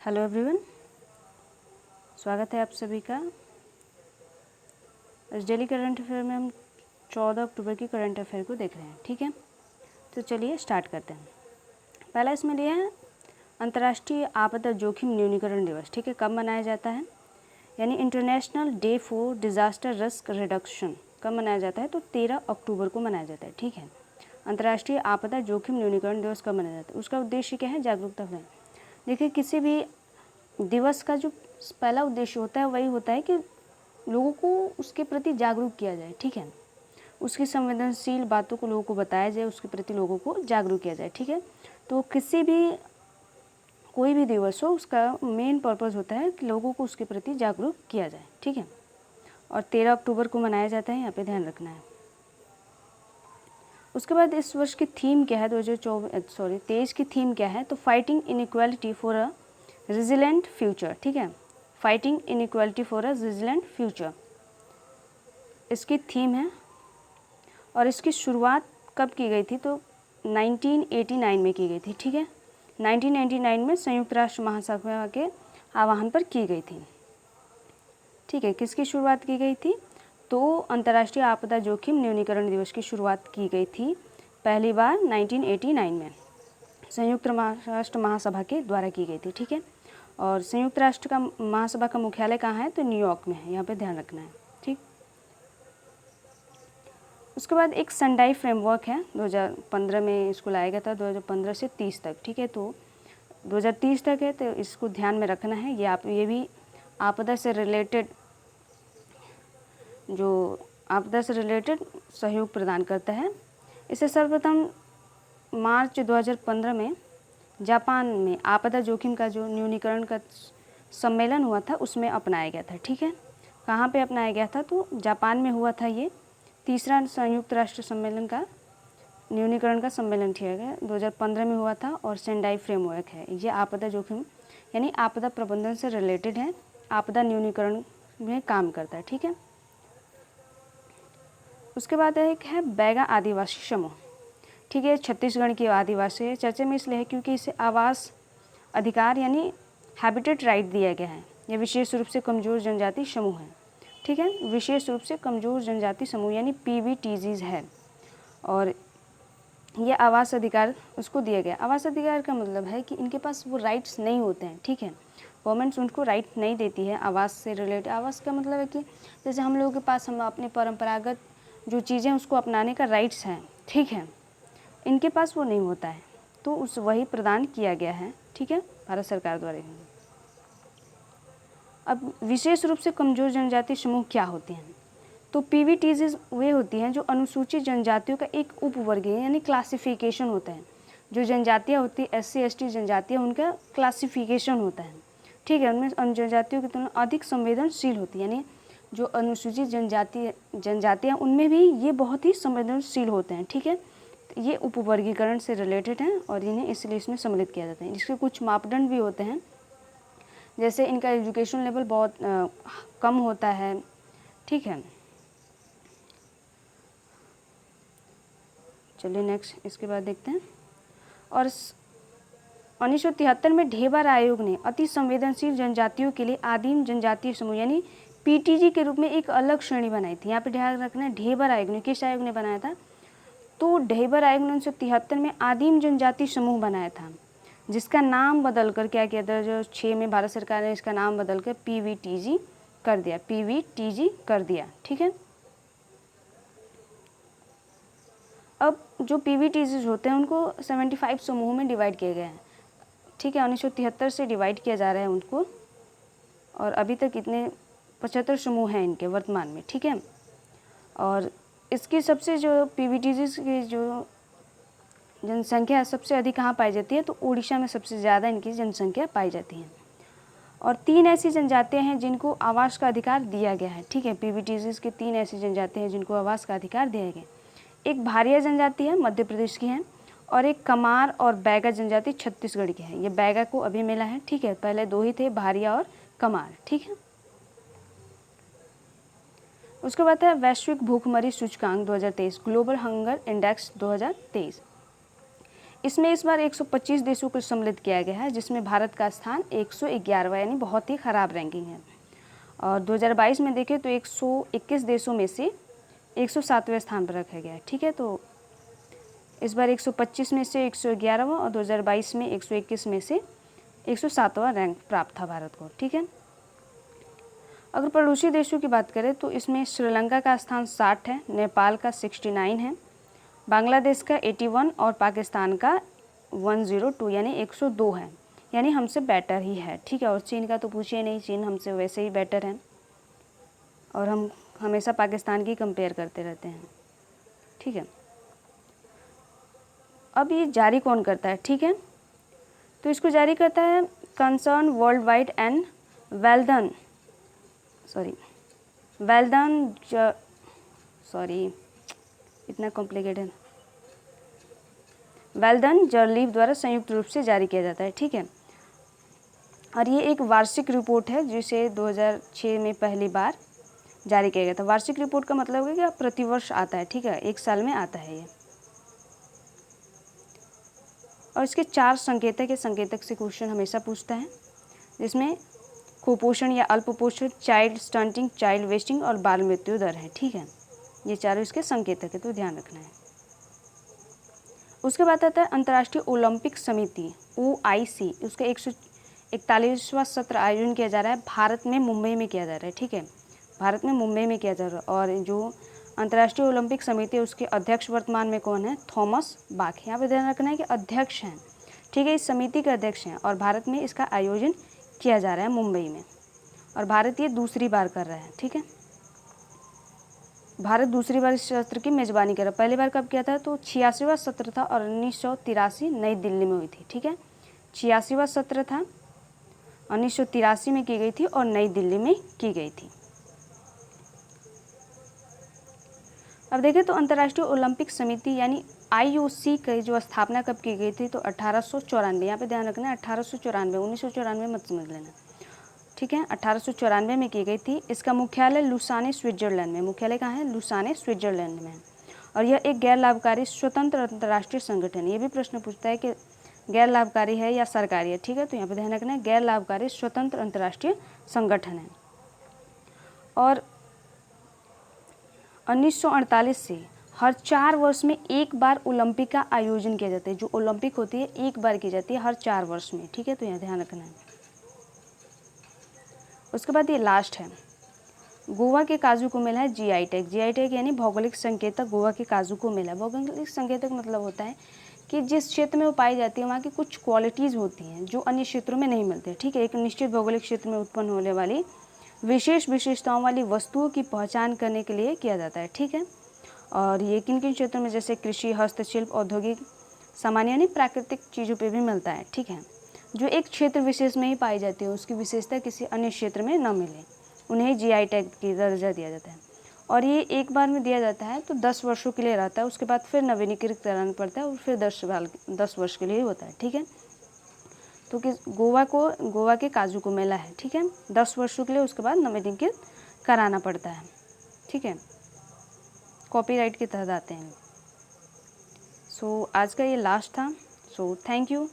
Hello everyone, स्वागत है आप सभी का। इस डेली करंट अफेयर में हम 14 अक्टूबर की करंट अफेयर को देख रहे हैं। ठीक है, तो चलिए स्टार्ट करते हैं। पहला इसमें लिया है अंतर्राष्ट्रीय आपदा जोखिम न्यूनीकरण दिवस। ठीक है, कब मनाया जाता है, यानी international day for disaster risk reduction कब मनाया जाता है, तो 13 अक्टूबर को मनाया जाता है। ठीक है, अंतर्राष्ट्रीय आपदा जोखिम न्यूनीकरण दिवस कब मनाया जाता है, उसका उद्देश्य क्या है, जागरूकता फैलाना। देखिए, किसी भी दिवस का जो पहला उद्देश्य होता है वही होता है कि लोगों को उसके प्रति जागरूक किया जाए। ठीक है, उसकी संवेदनशील बातों को लोगों को बताया जाए, उसके प्रति लोगों को जागरूक किया जाए। ठीक है, तो किसी भी कोई भी दिवस हो, उसका मेन पर्पज़ होता है कि लोगों को उसके प्रति जागरूक किया जाए। ठीक है, और 13 अक्टूबर को मनाया जाता है, यहाँ पे ध्यान रखना है। उसके बाद इस वर्ष की थीम क्या है, 2023 की थीम क्या है, तो fighting inequality for a resilient future. ठीक है, fighting inequality for a resilient future इसकी थीम है। और इसकी शुरुआत कब की गई थी, तो 1989 में की गई थी। ठीक है, 1999 में संयुक्त राष्ट्र महासभा के आह्वान पर की गई थी। ठीक है, किसकी शुरुआत की गई थी, तो अंतर्राष्ट्रीय आपदा जोखिम न्यूनीकरण दिवस की शुरुआत की गई थी पहली बार 1989 में संयुक्त राष्ट्र महासभा के द्वारा की गई थी। ठीक है, और संयुक्त राष्ट्र का महासभा का मुख्यालय कहाँ है, तो न्यूयॉर्क में है, यहाँ पे ध्यान रखना है। ठीक, उसके बाद एक सेंडाई फ्रेमवर्क है, 2015 में इसको लाया गया था, 2015 से 30 तक। ठीक है, तो 2030 तक है, तो इसको ध्यान में रखना है। ये भी आपदा से रिलेटेड सहयोग प्रदान करता है। इसे सर्वप्रथम मार्च 2015 में जापान में आपदा जोखिम का जो न्यूनीकरण का सम्मेलन हुआ था उसमें अपनाया गया था। ठीक है, कहाँ पे अपनाया गया था, तो जापान में हुआ था। ये तीसरा संयुक्त राष्ट्र सम्मेलन का न्यूनीकरण का सम्मेलन किया गया, 2015 में हुआ था। और सेंडाई फ्रेमवर्क है, ये आपदा जोखिम यानी आपदा प्रबंधन से रिलेटेड है, आपदा न्यूनीकरण में काम करता है। ठीक है, उसके बाद एक है बैगा आदिवासी समूह। ठीक है, छत्तीसगढ़ की आदिवासी है, चर्चा में इसलिए है क्योंकि इसे आवास अधिकार यानी हैबिटेट राइट दिया गया है। यह विशेष रूप से कमज़ोर जनजाति समूह है। ठीक है, विशेष रूप से कमज़ोर जनजाति समूह यानी PVTGs है, और यह आवास अधिकार उसको दिया गया। आवास अधिकार का मतलब है कि इनके पास वो राइट्स नहीं होते हैं। ठीक है, गवर्नमेंट उनको राइट नहीं देती है आवास से रिलेटेड। आवास का मतलब है कि जैसे हम लोगों के पास हम अपने परंपरागत जो चीज़ें उसको अपनाने का राइट्स हैं, ठीक है, इनके पास वो नहीं होता है, तो उस वही प्रदान किया गया है। ठीक है, भारत सरकार द्वारा। अब विशेष रूप से कमज़ोर जनजाति समूह क्या होते हैं, तो PVTs वे होती हैं जो अनुसूचित जनजातियों का एक उपवर्ग है, यानी क्लासिफिकेशन होता है। जो जनजातियाँ होती है SC ST जनजातियाँ, उनका क्लासिफिकेशन होता है। ठीक है, उनमें अन्य जनजातियों की तुलना अधिक संवेदनशील होती है, यानी जो अनुसूचित जनजातियाँ उनमें भी ये बहुत ही संवेदनशील होते हैं। ठीक है, ये उपवर्गीकरण से रिलेटेड हैं और इन्हें इसलिए इसमें सम्मिलित किया जाता है। इसके कुछ मापदंड भी होते हैं, जैसे इनका एजुकेशन लेवल बहुत कम होता है। ठीक है, चलिए नेक्स्ट इसके बाद देखते हैं। और 1973 में ढेबर आयोग ने अति संवेदनशील जनजातियों के लिए आदिम जनजातीय समूह यानी PTG के रूप में एक अलग श्रेणी बनाई थी। यहाँ पे ध्यान रखना है, ढेबर आयोग ने, किस आयोग ने बनाया था, तो ढेबर आयोग ने 1973 में आदिम जनजाति समूह बनाया था, जिसका नाम बदलकर क्या किया था, 2006 में भारत सरकार ने इसका नाम बदलकर PVTG कर दिया, PVTG कर दिया। ठीक है, अब जो PVTGs होते हैं उनको 75 समूहों में डिवाइड किया गया है। ठीक है, 1973 से डिवाइड किया जा रहा है उनको, और अभी तक इतने 75 समूह हैं इनके वर्तमान में। ठीक है, और इसकी सबसे जो PVTGs की जो जनसंख्या सबसे अधिक कहाँ पाई जाती है, तो उड़ीसा में सबसे ज़्यादा इनकी जनसंख्या पाई जाती है। और 3 ऐसी जनजातियाँ हैं जिनको आवास का अधिकार दिया गया है। ठीक है, PVTGs की 3 ऐसी जनजातियाँ हैं जिनको आवास का अधिकार दिया गया। एक भारिया जनजाति है, मध्य प्रदेश की है, और एक कमार और बैगा जनजाति छत्तीसगढ़ की है। ये बैगा को अभी मिला है। ठीक है, पहले 2 ही थे, भारिया और कमार। ठीक है, उसके बाद है वैश्विक भूखमरी सूचकांक 2023, ग्लोबल हंगर इंडेक्स 2023। इसमें इस बार 125 देशों को सम्मिलित किया गया है, जिसमें भारत का स्थान 111वां यानी बहुत ही ख़राब रैंकिंग है। और 2022 में देखें तो 121 देशों में से 107वें स्थान पर रखा गया है। ठीक है, तो इस बार 125 में से 111वां और 2022 में 121 में से 107वां रैंक प्राप्त था भारत को। ठीक है, अगर पड़ोसी देशों की बात करें तो इसमें श्रीलंका का स्थान 60 है, नेपाल का 69 है, बांग्लादेश का 81 और पाकिस्तान का 102 यानी 102 है, यानी हमसे बेटर ही है। ठीक है, और चीन का तो पूछिए नहीं, चीन हमसे वैसे ही बेटर है और हम हमेशा पाकिस्तान की कंपेयर करते रहते हैं। ठीक है, अब ये जारी कौन करता है? ठीक है, तो इसको जारी करता है कंसर्न वर्ल्ड वाइड एंड वेल्डन इतना कॉम्प्लिकेटेड वेल्डन जर्लीव द्वारा संयुक्त रूप से जारी किया जाता है। ठीक है, और ये एक वार्षिक रिपोर्ट है जिसे 2006 में पहली बार जारी किया गया था। वार्षिक रिपोर्ट का मतलब है कि प्रतिवर्ष आता है। ठीक है, एक साल में आता है ये, और इसके 4 संकेतक है। संकेतक से क्वेश्चन हमेशा पूछता है, जिसमें कुपोषण या अल्पपोषण, चाइल्ड स्टंटिंग, चाइल्ड वेस्टिंग और बाल मृत्यु दर है। ठीक है, ये चारों इसके संकेतक है, तो ध्यान रखना है। उसके बाद आता है अंतर्राष्ट्रीय ओलंपिक समिति OIC, उसका 141वां सत्र आयोजन किया जा रहा है भारत में, मुंबई में किया जा रहा है। ठीक है, भारत में मुंबई में किया जा रहा है, और जो अंतर्राष्ट्रीय ओलंपिक समिति है उसके अध्यक्ष वर्तमान में कौन है? थॉमस बाख। यहाँ पे ध्यान रखना है कि अध्यक्ष हैं। ठीक है, इस समिति के अध्यक्ष हैं और भारत में इसका आयोजन किया जा रहा है मुंबई में, और भारत ये दूसरी बार कर रहा है। ठीक है, भारत दूसरी बार इस सत्र की मेज़बानी कर रहा है। पहली बार कब किया था? तो 86वां सत्र था और 1983 नई दिल्ली में हुई थी। ठीक है, 86वां सत्र था, 1983 में की गई थी और नई दिल्ली में की गई थी। अब देखें तो अंतर्राष्ट्रीय ओलंपिक समिति यानी IOC की जो स्थापना कब की गई थी? तो 1894। यहाँ पे ध्यान रखना है 1894, 1994 मत समझ लेना। ठीक है, 1894 में की गई थी। इसका मुख्यालय लुसाने स्विट्जरलैंड में। मुख्यालय कहाँ है? लुसाने स्विट्जरलैंड में है। और यह एक गैर लाभकारी स्वतंत्र अंतर्राष्ट्रीय संगठन है। ये भी प्रश्न पूछता है कि गैर लाभकारी है या सरकारी है। ठीक है, तो यहाँ पे ध्यान रखना है गैर लाभकारी स्वतंत्र अंतर्राष्ट्रीय संगठन है। और 1948 से हर 4 वर्ष में एक बार ओलंपिक का आयोजन किया जाता है। जो ओलंपिक होती है एक बार की जाती है हर 4 वर्ष में। ठीक है, तो यहाँ ध्यान रखना है। उसके बाद ये लास्ट है, गोवा के काजू को मिला है GI टैग। GI टैग यानी भौगोलिक संकेतक गोवा के काजू को मिला है। भौगोलिक संकेतक मतलब होता है कि जिस क्षेत्र में वो पाई जाती है वहाँ की कुछ क्वालिटीज़ होती हैं जो अन्य क्षेत्रों में नहीं मिलती है। ठीक है, एक निश्चित भौगोलिक क्षेत्र में उत्पन्न होने वाली विशेष विशेषताओं वाली वस्तुओं की पहचान करने के लिए किया जाता है। ठीक है, और ये किन किन क्षेत्रों में? जैसे कृषि, हस्तशिल्प, औद्योगिक सामान यानी प्राकृतिक चीज़ों पे भी मिलता है। ठीक है, जो एक क्षेत्र विशेष में ही पाई जाती है, उसकी विशेषता किसी अन्य क्षेत्र में न मिले, उन्हें GI टैग की दर्जा दिया जाता है। और ये एक बार में दिया जाता है तो 10 वर्षों के लिए रहता है, उसके बाद फिर नवीनीकृत कराना पड़ता है और फिर 10 वर्ष के लिए होता है। ठीक है, तो कि गोवा के काजू को मेला है। ठीक है, 10 वर्षों के लिए, उसके बाद नवीनीकृत कराना पड़ता है। ठीक है, कॉपीराइट के तहत आते हैं। सो आज का ये लास्ट था। So thank you.